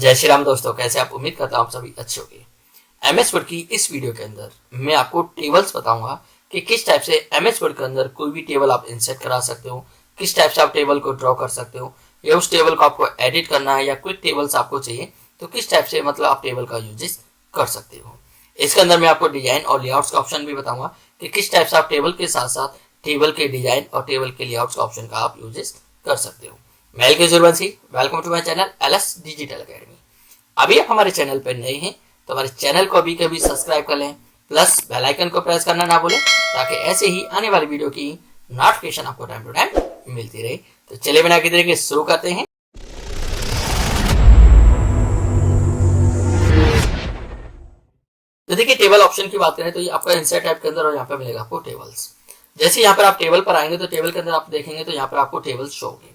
जय श्री राम दोस्तों, कैसे आप? उम्मीद करता हूँ आप सभी अच्छे होंगे। एमएस वर्ड की इस वीडियो के अंदर मैं आपको टेबल्स बताऊंगा कि किस टाइप से एमएस वर्ड के अंदर कोई भी टेबल आप इंसर्ट करा सकते हो, किस टाइप से आप टेबल को ड्रॉ कर सकते हो, या उस टेबल को आपको एडिट करना है या क्विक टेबल्स आपको चाहिए तो किस टाइप से आप टेबल का यूजेस कर सकते हो। इसके अंदर मैं आपको डिजाइन और लेआउट्स का ऑप्शन भी बताऊंगा कि किस टाइप से आप टेबल के साथ साथ टेबल के डिजाइन और टेबल के लेआउट्स का ऑप्शन का आप यूजेस कर सकते हो। मैं L K Jurvanshi, welcome to my channel LS digital academy. अभी आप हमारे चैनल पर नए हैं तो हमारे चैनल को अभी कभी सब्सक्राइब कर लें, प्लस बेल आइकन को प्रेस करना ना भूलें ताकि ऐसे ही आने वाली वीडियो की नोटिफिकेशन आपको टाइम टू टाइम मिलती रहे। तो चलिए बिना किसी देरी के शुरू करते हैं। तो देखिए, टेबल ऑप्शन की बात करें तो ये आपका इंसर्ट टैब के अंदर और यहाँ पे मिलेगा आपको टेबल्स। जैसे यहाँ पर आप टेबल पर आएंगे तो टेबल के अंदर आप देखेंगे तो यहाँ पर आपको टेबल शो होंगे।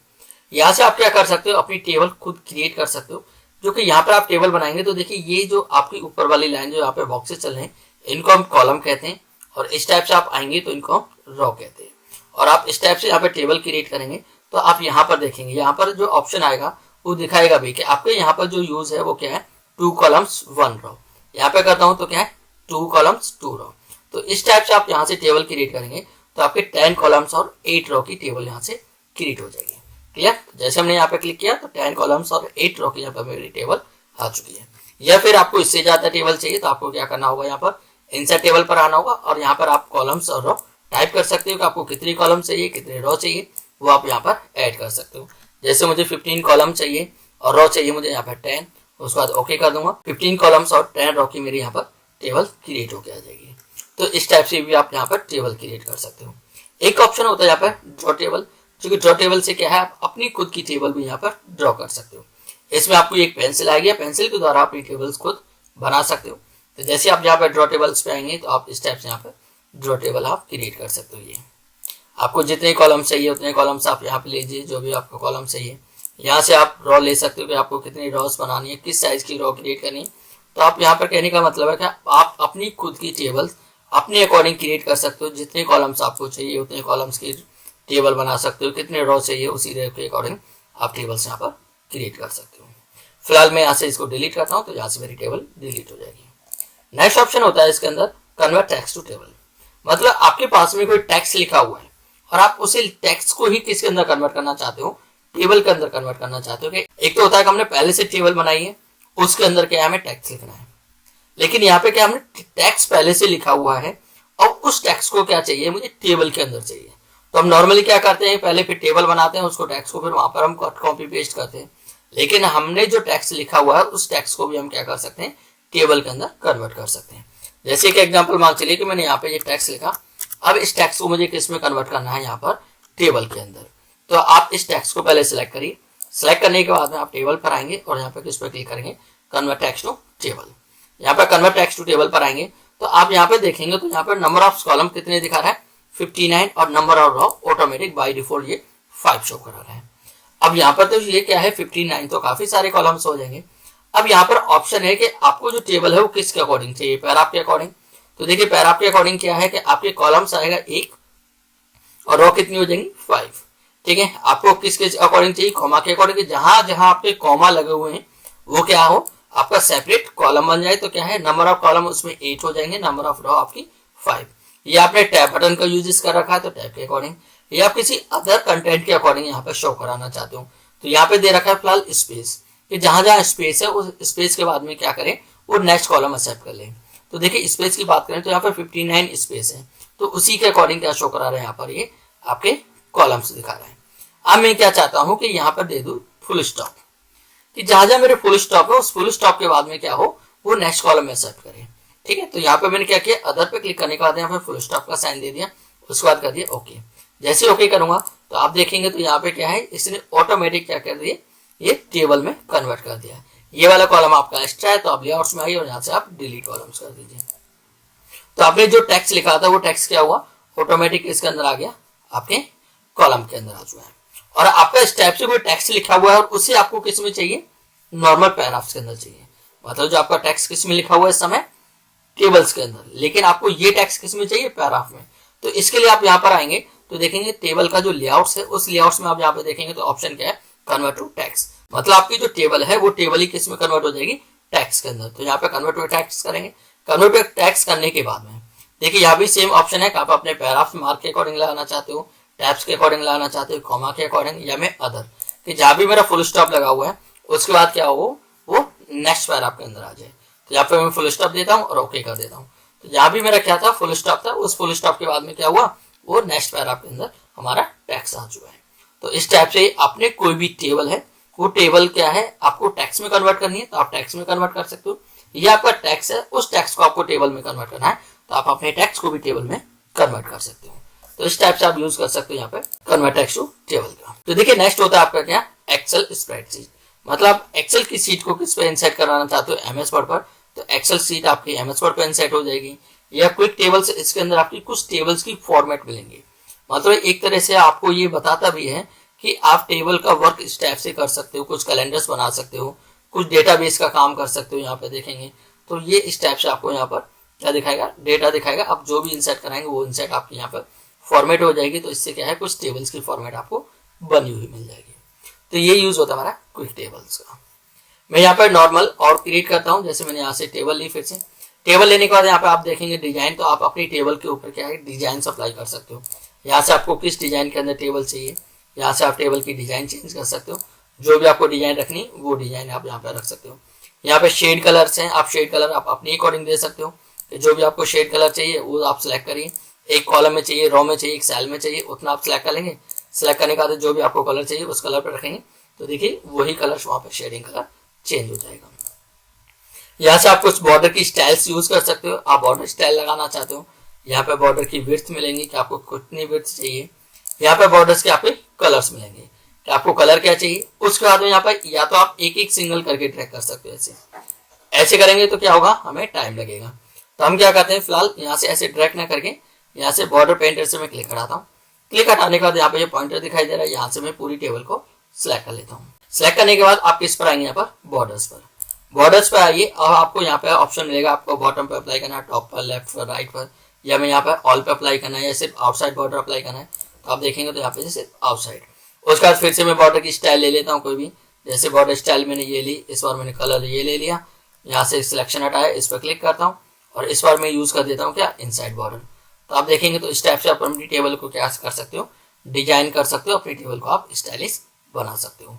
यहाँ से आप क्या कर सकते हो, अपनी टेबल खुद क्रिएट कर सकते हो। जो कि यहाँ पर आप टेबल बनाएंगे तो देखिए ये जो आपकी ऊपर वाली लाइन जो यहाँ पे बॉक्सेस चल रहे हैं इनको हम कॉलम कहते हैं, और इस टाइप से आप आएंगे तो इनको हम रो कहते हैं। और आप इस टाइप से यहाँ पे टेबल क्रिएट करेंगे तो आप यहाँ पर देखेंगे, यहाँ पर जो ऑप्शन आएगा वो दिखाएगा भी कि आपके यहाँ पर जो यूज है वो क्या है, 2 कॉलम्स 1 रो। यहाँ पे करता हूँ तो क्या है, 2 कॉलम्स 2 रो। तो इस टाइप से आप यहाँ से टेबल क्रिएट करेंगे तो आपके 10 कॉलम्स और 8 रो की टेबल यहाँ से क्रिएट हो जाएगी। क्लियर? जैसे हमने यहाँ पे क्लिक किया तो 10 कॉलम्स और 8 रो की यहाँ पर मेरी टेबल आ चुकी है। या फिर आपको इससे ज्यादा टेबल चाहिए तो आपको क्या करना होगा, यहाँ पर इंसर्ट टेबल पर आना होगा और यहाँ पर आप कॉलम्स और रो टाइप कर सकते हो कि आपको कितनी कॉलम चाहिए, कितने रो चाहिए, वो आप यहाँ पर ऐड कर सकते हो। जैसे मुझे 15 कॉलम चाहिए और रो चाहिए मुझे यहाँ पर 10, उसके बाद ओके कर दूंगा। 15 कॉलम्स और 10 रो की मेरी यहाँ पर टेबल क्रिएट होकर आ जाएगी। तो इस टाइप से भी आप यहाँ पर टेबल क्रिएट कर सकते हो। एक ऑप्शन होता है यहाँ पर ड्रॉ टेबल, जो कि ड्रॉ टेबल से क्या है, आप अपनी खुद की टेबल भी यहाँ पर ड्रॉ कर सकते हो। इसमें आपको एक पेंसिल आएगी, पेंसिल के द्वारा अपनी टेबल्स खुद बना सकते हो। तो जैसे आप यहाँ पर ड्रॉ टेबल्स पे आएंगे तो आप इस टाइप से यहाँ पर ड्रॉ टेबल आप क्रिएट कर सकते हो। ये आपको जितने कॉलम चाहिए उतने कॉलम्स आप यहाँ पे लीजिए, जो भी आपको कॉलम चाहिए। यहाँ से आप रो ले सकते हो कि आपको कितनी रोज बनानी है, किस साइज की रो क्रिएट करनी है। तो आप यहाँ पर कहने का मतलब है कि आप अपनी खुद की टेबल अपने अकॉर्डिंग क्रिएट कर सकते हो। जितने कॉलम्स आपको चाहिए उतने कॉलम्स की टेबल बना सकते हो, कितने रो चाहिए उसी रो के अकॉर्डिंग आप टेबल्स यहाँ पर क्रिएट कर सकते हो। फिलहाल मैं यहाँ से इसको डिलीट करता हूँ तो यहाँ से मेरी टेबल डिलीट हो जाएगी। नेक्स्ट ऑप्शन होता है इसके अंदर कन्वर्ट टेक्स्ट टू टेबल। मतलब आपके पास में कोई टेक्स्ट लिखा हुआ है और आप उसी टेक्स्ट को ही किसके अंदर कन्वर्ट करना चाहते हो, टेबल के अंदर कन्वर्ट करना चाहते हो। कि एक तो होता है कि हमने पहले से टेबल बनाई है, उसके अंदर क्या हमें टेक्स्ट लिखना है, लेकिन यहाँ पे क्या हमने टेक्स्ट पहले से लिखा हुआ है और उस टेक्स्ट को क्या चाहिए, मुझे टेबल के अंदर चाहिए। तो हम नॉर्मली क्या करते हैं, पहले फिर टेबल बनाते हैं, उसको टेक्स्ट को फिर वहां पर हम कॉपी पेस्ट करते हैं। लेकिन हमने जो टेक्स्ट लिखा हुआ है उस टेक्स्ट को भी हम क्या कर सकते हैं, टेबल के अंदर कन्वर्ट कर सकते हैं। जैसे कि एग्जांपल मान चलिए कि मैंने यहाँ पे ये टेक्स्ट लिखा, अब इस टेक्स्ट को मुझे किस में कन्वर्ट करना है, यहाँ पर टेबल के अंदर। तो आप इस टेक्स्ट को पहले सिलेक्ट करिए। सिलेक्ट करने के बाद में आप टेबल पर आएंगे और यहाँ पर किस पर क्लिक करेंगे, कन्वर्ट टेक्स्ट टू टेबल। यहाँ पर कन्वर्ट टेक्स्ट टू टेबल पर आएंगे तो आप यहाँ पे देखेंगे तो यहाँ पर नंबर ऑफ कॉलम कितने दिखा रहा है, 59, और number of row automatic by default ये 5 शो करा रहा है। अब यहाँ पर तो ये क्या है 59, तो काफी सारे कॉलम्स हो जाएंगे। अब यहाँ पर ऑप्शन है कि आपको जो टेबल है वो किसके अकॉर्डिंग चाहिए, पैराग्राफ के अकॉर्डिंग। तो देखिए पैराग्राफ के अकॉर्डिंग क्या है कि आपके कॉलम्स आएगा 1 और रो कितनी हो जाएंगी 5। ठीक है, आपको किसके अकॉर्डिंग चाहिए, कॉमा के अकॉर्डिंग। जहां जहां आपके कॉमा लगे हुए हैं वो क्या हो, आपका सेपरेट कॉलम बन जाए। तो क्या है, नंबर ऑफ कॉलम उसमें 8 हो जाएंगे, नंबर ऑफ रो आपकी 5। ये आपने टैब बटन का यूज कर रखा है तो टैब के अकॉर्डिंग, या आप किसी अदर कंटेंट के अकॉर्डिंग यहाँ पे शो कराना चाहते हो तो यहाँ पे दे रखा है फिलहाल स्पेस, कि जहां जहां स्पेस है उस स्पेस के बाद में क्या करें, वो नेक्स्ट कॉलम एक्सेप्ट कर लें। तो देखिए स्पेस की बात करें तो यहाँ पर 59 स्पेस है, तो उसी के अकॉर्डिंग क्या शो करा रहा है, यहाँ पर ये आपके कॉलम्स दिखा रहा है। अब मैं क्या चाहता हूँ कि यहाँ पर दे दू फुल स्टॉप, कि जहां जहां मेरे फुल स्टॉप है उस फुल स्टॉप के बाद में क्या हो, वो नेक्स्ट कॉलम में सेट करें। ठीक है, तो यहाँ पे मैंने क्या किया, अदर पे क्लिक करने के बाद यहाँ पे फुल स्टॉप का साइन दे दिया, उसके बाद कर दिया ओके। जैसे ओके करूंगा तो आप देखेंगे तो यहाँ पे क्या है, इसने ऑटोमेटिक क्या कर दिया, ये टेबल में कन्वर्ट कर दिया। ये वाला कॉलम आपका एक्स्ट्रा है तो आप लेआउट्स में आइए और यहाँ से आप डिलीट कॉलम्स कर दीजिए। तो आपने जो टेक्स्ट लिखा था वो टेक्स्ट क्या हुआ, ऑटोमेटिक इसके अंदर आ गया, आपके कॉलम के अंदर आ चुका है। और आपका इस टाइप से कोई टेक्स्ट लिखा हुआ है और उसे आपको किस में चाहिए, नॉर्मल पैराग्राफ्स के अंदर चाहिए। मतलब जो आपका टेक्स्ट किस में लिखा हुआ है इस समय, टेबल्स के अंदर, लेकिन आपको ये टेक्स्ट किस में चाहिए, पैराग्राफ में। तो इसके लिए आप यहाँ पर आएंगे तो देखेंगे टेबल का जो लेआउट्स है उस लेआउट्स में आप यहाँ पे देखेंगे तो ऑप्शन क्या है, कन्वर्ट टू टेक्स्ट। मतलब आपकी जो टेबल है वो टेबल ही किस में कन्वर्ट हो जाएगी, टैक्स के अंदर। तो यहाँ पे कन्वर्ट टू टैक्स करेंगे। कन्वर्ट टू टैक्स करने के बाद में देखिए यहाँ भी सेम ऑप्शन है कि आप अपने पैराग्राफ मार्क के अकॉर्डिंग लगाना चाहते हो, टैब्स के अकॉर्डिंग लगाना चाहते हो, कॉमा के अकॉर्डिंग, या मैं अदर, कि जहाँ भी मेरा फुल स्टॉप लगा हुआ है उसके बाद क्या हो वो नेक्स्ट पैराग्राफ के अंदर आ जाए। तो यहाँ पे मैं फुल स्टॉप देता हूँ और ओके कर देता हूँ। तो यहाँ भी मेरा क्या था, फुल स्टॉप था, उस फुल स्टॉप के बाद में क्या हुआ, वो नेक्स्ट पैराग्राफ के अंदर हमारा टैक्स आ चुका है। तो इस टाइप से आपने कोई भी टेबल है वो टेबल क्या है आपको टैक्स में कन्वर्ट करनी है तो आप टैक्स में कन्वर्ट कर सकते हो। ये आपका टैक्स है, उस टैक्स को आपको टेबल में कन्वर्ट करना है तो आप अपने टैक्स को भी टेबल में कन्वर्ट कर सकते हो। तो इस टाइप से आप यूज कर सकते हो यहाँ पे कन्वर्ट टैक्स टू टेबल का। तो देखिए नेक्स्ट होता है आपका क्या, एक्सेल स्प्रेडशीट। मतलब एक्सेल की शीट को किस पे इंसर्ट कराना चाहते हो, एमएस वर्ड पर, तो एक्सेल शीट आपकी एमएस वर्ड पर इंसर्ट हो जाएगी। या क्विक टेबल्स, इसके अंदर आपकी कुछ टेबल्स की फॉर्मेट मिलेंगे। मतलब एक तरह से आपको ये बताता भी है कि आप टेबल का वर्क इस टाइप से कर सकते हो, कुछ कैलेंडर्स बना सकते हो, कुछ डेटाबेस का काम कर सकते हो। यहाँ पे देखेंगे तो ये इस टाइप से आपको यहाँ पर क्या दिखाएगा, डेटा दिखाएगा। आप जो भी इंसर्ट कराएंगे वो इंसर्ट आपके यहाँ पर फॉर्मेट हो जाएगी। तो इससे क्या है, कुछ टेबल्स की फॉर्मेट आपको बनी हुई मिल जाएगी। तो ये यूज होता है हमारा क्विक टेबल्स का। मैं यहाँ पर नॉर्मल और क्रिएट करता हूँ। जैसे मैंने यहाँ से टेबल ली, फिर से टेबल लेने के बाद यहाँ पे आप देखेंगे डिजाइन, तो आप अपनी टेबल के ऊपर क्या है डिजाइन अप्लाई कर सकते हो। यहाँ से आपको किस डिजाइन के अंदर टेबल चाहिए, यहाँ से आप टेबल की डिजाइन चेंज कर सकते हो। जो भी आपको डिजाइन रखनी वो डिजाइन आप यहाँ पे रख सकते हो। यहाँ पे शेड कलर्स हैं, आप शेड कलर आप अपने अकॉर्डिंग दे सकते हो। जो भी आपको शेड कलर चाहिए वो आप सिलेक्ट करिए। एक कॉलम में चाहिए, रो में चाहिए, एक सेल में चाहिए, उतना आप सिलेक्ट कर लेंगे। सिलेक्ट करने के बाद जो भी आपको कलर चाहिए उस कलर पर रखेंगे तो देखिए वही कलर वहाँ पे शेडिंग कलर चेंज हो जाएगा। यहाँ से आप कुछ बॉर्डर की स्टाइल्स यूज कर सकते हो। आप बॉर्डर स्टाइल लगाना चाहते हो, यहाँ पे बॉर्डर की विड्थ मिलेंगी कि आपको कितनी विड्थ चाहिए। यहाँ पे बॉर्डर्स के आपके कलर्स मिलेंगे कि आपको कलर क्या चाहिए। उसके बाद में यहाँ पर या तो आप एक एक सिंगल करके ट्रैक कर सकते हो। ऐसे करेंगे तो क्या होगा, हमें टाइम लगेगा। तो हम क्या करते हैं, फिलहाल यहाँ से ऐसे ड्रैग ना करके यहाँ से बॉर्डर पेंटर से मैं क्लिक कराता हूँ। क्लिक हटाने के बाद यहाँ पे ये पॉइंटर दिखाई दे रहा है, यहाँ से मैं पूरी टेबल को सिलेक्ट कर लेता हूँ। सिलेक्ट करने के बाद आप किस पर आएंगे, यहाँ पर बॉर्डर्स पर। बॉर्डर्स पर आइए और आपको यहाँ पे ऑप्शन मिलेगा, आपको बॉटम पे अप्लाई करना है, टॉप पर, लेफ्ट पर, राइट पर, या मैं यहाँ पर ऑल पे अप्लाई करना है या सिर्फ आउटसाइड बॉर्डर अप्लाई करना है। तो आप देखेंगे तो यहाँ पे सिर्फ आउटसाइड। उसके बाद फिर से मैं बॉर्डर की स्टाइल ले लेता हूँ कोई भी। जैसे बॉर्डर स्टाइल मैंने ये ली, इस बार मैंने कलर ये ले लिया, यहाँ से सिलेक्शन हटाया, इस पर क्लिक करता हूँ और इस बार मैं यूज कर देता हूँ क्या, इनसाइड बॉर्डर। तो आप देखेंगे तो इस टाइप से आप अपनी टेबल को क्या कर सकते हो, डिजाइन कर सकते हो, अपनी टेबल को आप स्टाइलिश बना सकते हो।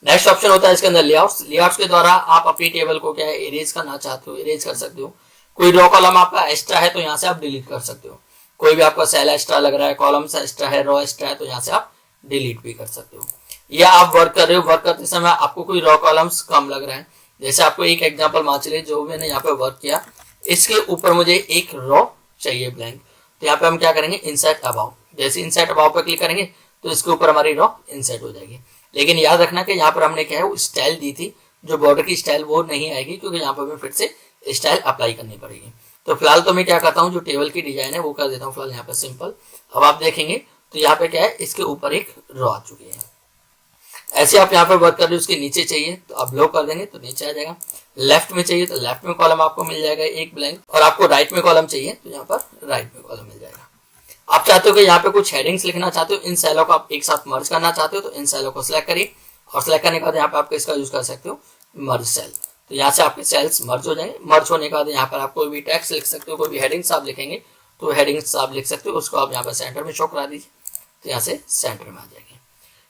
नेक्स्ट ऑप्शन होता है इसके अंदर लेआउट्स। लेआउट्स के द्वारा आप अपनी टेबल को क्या है इरेज करना चाहते हो, इरेज कर सकते हो। कोई रो कॉलम आपका एक्स्ट्रा है तो यहाँ से आप डिलीट कर सकते हो। कोई भी आपका सेल एक्स्ट्रा लग रहा है, कॉलम एक्स्ट्रा है, रो एक्स्ट्रा है, तो यहाँ से आप डिलीट भी कर सकते हो। या आप वर्क कर रहे हो, वर्क करते समय आपको कोई रो कॉलम्स कम लग रहा है, जैसे आपको एक एग्जांपल मान चलिए जो मैंने यहाँ पे वर्क किया, इसके ऊपर मुझे एक रो चाहिए ब्लैंक। तो यहाँ पे हम क्या करेंगे, इंसर्ट अबाउ। जैसे इंसर्ट अबाउ पर क्लिक करेंगे तो इसके ऊपर हमारी रो इंसर्ट हो जाएगी। लेकिन याद रखना कि यहाँ पर हमने क्या है वो स्टाइल दी थी, जो बॉर्डर की स्टाइल वो नहीं आएगी, क्योंकि यहाँ पर हमें फिर से स्टाइल अप्लाई करनी पड़ेगी। तो फिलहाल तो मैं क्या करता हूँ, जो टेबल की डिजाइन है वो कर देता हूँ फिलहाल यहाँ पे सिंपल। अब आप देखेंगे तो यहाँ पे क्या है, इसके ऊपर एक रो आ चुकी है। ऐसे आप यहाँ पे वर्क कर रहे हो, उसके नीचे चाहिए तो आप लो कर देंगे तो नीचे आ जाएगा। लेफ्ट में चाहिए तो लेफ्ट में कॉलम आपको मिल जाएगा एक ब्लैंक, और आपको राइट में कॉलम चाहिए तो यहाँ पर राइट में कॉलम मिल जाएगा। आप चाहते हो कि यहाँ पे कुछ हेडिंग्स लिखना चाहते हो, इन सेलों को आप एक साथ मर्ज करना चाहते हो तो इन सेलों को सिलेक्ट करिए, और सिलेक्ट करने के बाद यहाँ पे आप इसका यूज कर सकते हो मर्ज सेल। तो यहाँ से आपके सेल्स मर्ज हो जाएंगे। मर्ज होने के बाद यहाँ पर आप कोई भी टेक्स्ट लिख सकते हो, कोई भी हेडिंग्स आप लिखेंगे तो हेडिंग्स आप लिख सकते हो, उसको आप यहाँ पर सेंटर में शो करा दीजिए तो यहाँ से सेंटर में आ जाएंगे।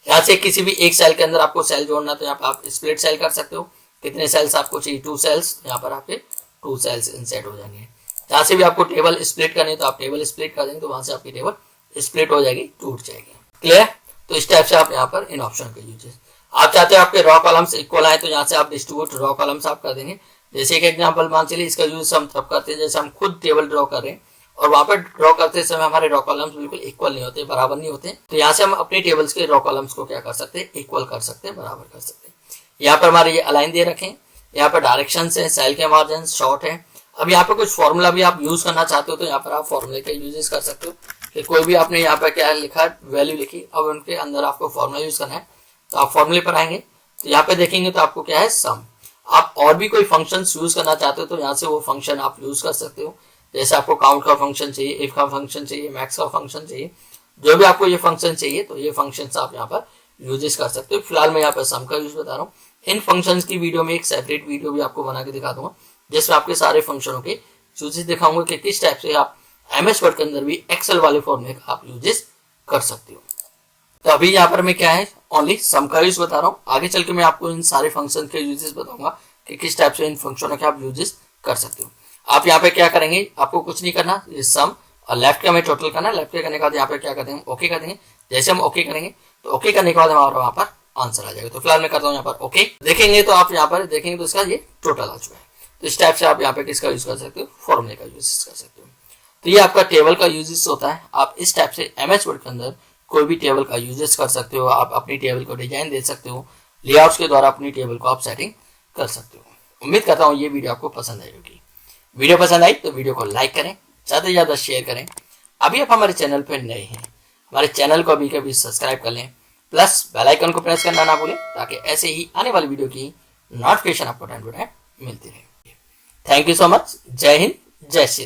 यहाँ से किसी भी एक सेल के अंदर आपको सेल जोड़ना तो यहाँ पर आप स्प्लिट सेल कर सकते हो। कितने सेल्स आपको चाहिए, 2 सेल्स, यहाँ पर आपके 2 सेल्स इंसर्ट हो जाएंगे। जहाँ से भी आपको टेबल स्प्लिट करनी है तो आप टेबल स्प्लिट कर देंगे तो वहां से आपकी टेबल स्प्लिट हो जाएगी, टूट जाएगी। क्लियर। तो इस टाइप से आप यहाँ पर इन ऑप्शन के यूजेस, आप चाहते हो आपके रॉ कॉलम्स इक्वल आए तो यहाँ से आप डिस्ट्रीब्यूट रॉ कॉलम्स आप कर देंगे। जैसे एक एग्जांपल मान चलिए, इसका यूज हम तब करते हैं जैसे हम खुद टेबल ड्रॉ कर रहे हैं और वहां पर ड्रॉ करते समय हमारे रॉ कॉलम्स बिल्कुल इक्वल नहीं होते, बराबर नहीं होते। तो यहाँ से हम अपनी टेबल्स के रॉ कॉलम्स को क्या कर सकते हैं, इक्वल कर सकते हैं, बराबर कर सकते हैं। यहाँ पर हमारे ये अलाइन दे रखे हैं, यहाँ पर डायरेक्शन है, सेल के मार्जिन शॉर्ट है। अब यहाँ पे कुछ फॉर्मूला भी आप यूज करना चाहते हो तो यहाँ पर आप फॉर्मूले का यूजेस कर सकते हो कि कोई भी आपने यहाँ पर क्या लिखा, वैल्यू लिखी, अब उनके अंदर आपको फॉर्मूला यूज करना है तो आप फॉर्मूले पर आएंगे तो यहाँ पे देखेंगे तो आपको क्या है सम। आप और भी कोई फंक्शन यूज करना चाहते हो तो यहाँ से वो फंक्शन आप यूज कर सकते हो। जैसे आपको काउंट का फंक्शन चाहिए, इफ का फंक्शन चाहिए, मैक्स का फंक्शन चाहिए, जो भी आपको ये फंक्शन चाहिए तो ये फंक्शन आप यहाँ पर यूजेस कर सकते हो। फिलहाल मैं यहाँ पर सम का यूज बता रहा हूँ। इन फंक्शंस की वीडियो में एक सेपरेट वीडियो भी आपको बना के दिखा दूंगा, जिसमें आपके सारे फंक्शनों के यूजेस दिखाऊंगा कि किस टाइप से आप MS वर्ड के अंदर भी एक्सेल वाले फॉर्मूले का आप यूजेस कर सकते हो। तो अभी यहाँ पर मैं क्या है ओनली सम का यूज बता रहा हूँ। आगे चल के मैं आपको इन सारे फंक्शन के यूजेस बताऊंगा कि किस टाइप से इन फंक्शनों के आप यूजेस कर सकते हो। आप यहाँ पे क्या करेंगे, आपको कुछ नहीं करना, ये सम और लेफ्ट का हमें टोटल करना है। लेफ्ट के करने के बाद यहाँ पे क्या कर देंगे, ओके कर देंगे। जैसे हम ओके करेंगे तो ओके करने के बाद हमारा वहां पर आंसर आ जाएगा। तो फिलहाल मैं करता हूँ यहाँ पर ओके। देखेंगे तो आप यहाँ पर देखेंगे तो इसका ये टोटल आ चुका है। तो इस टाइप से आप यहाँ पे किसका यूज कर सकते हो, फॉर्मूले का यूज कर सकते हो। तो ये आपका टेबल का यूजेस होता है। आप इस टाइप से MS वर्ड के अंदर कोई भी टेबल का यूजेस कर सकते हो। आप अपनी टेबल को डिजाइन दे सकते हो, लेआउट्स के द्वारा अपनी टेबल को आप सेटिंग कर सकते हो। उम्मीद करता हूँ ये वीडियो आपको पसंद आई होगी। वीडियो पसंद आई तो वीडियो को लाइक करें, ज़्यादा से ज़्यादा शेयर करें। अभी आप हमारे चैनल पर नए हैं, हमारे चैनल को अभी कभी सब्सक्राइब कर लें, प्लस बेल आइकन को प्रेस करना ना भूलें, ताकि ऐसे ही आने वाली वीडियो की नोटिफिकेशन आपको टाइम टू टाइम मिलती रहे। Thank you so much. जय हिंद, जय श्री राम।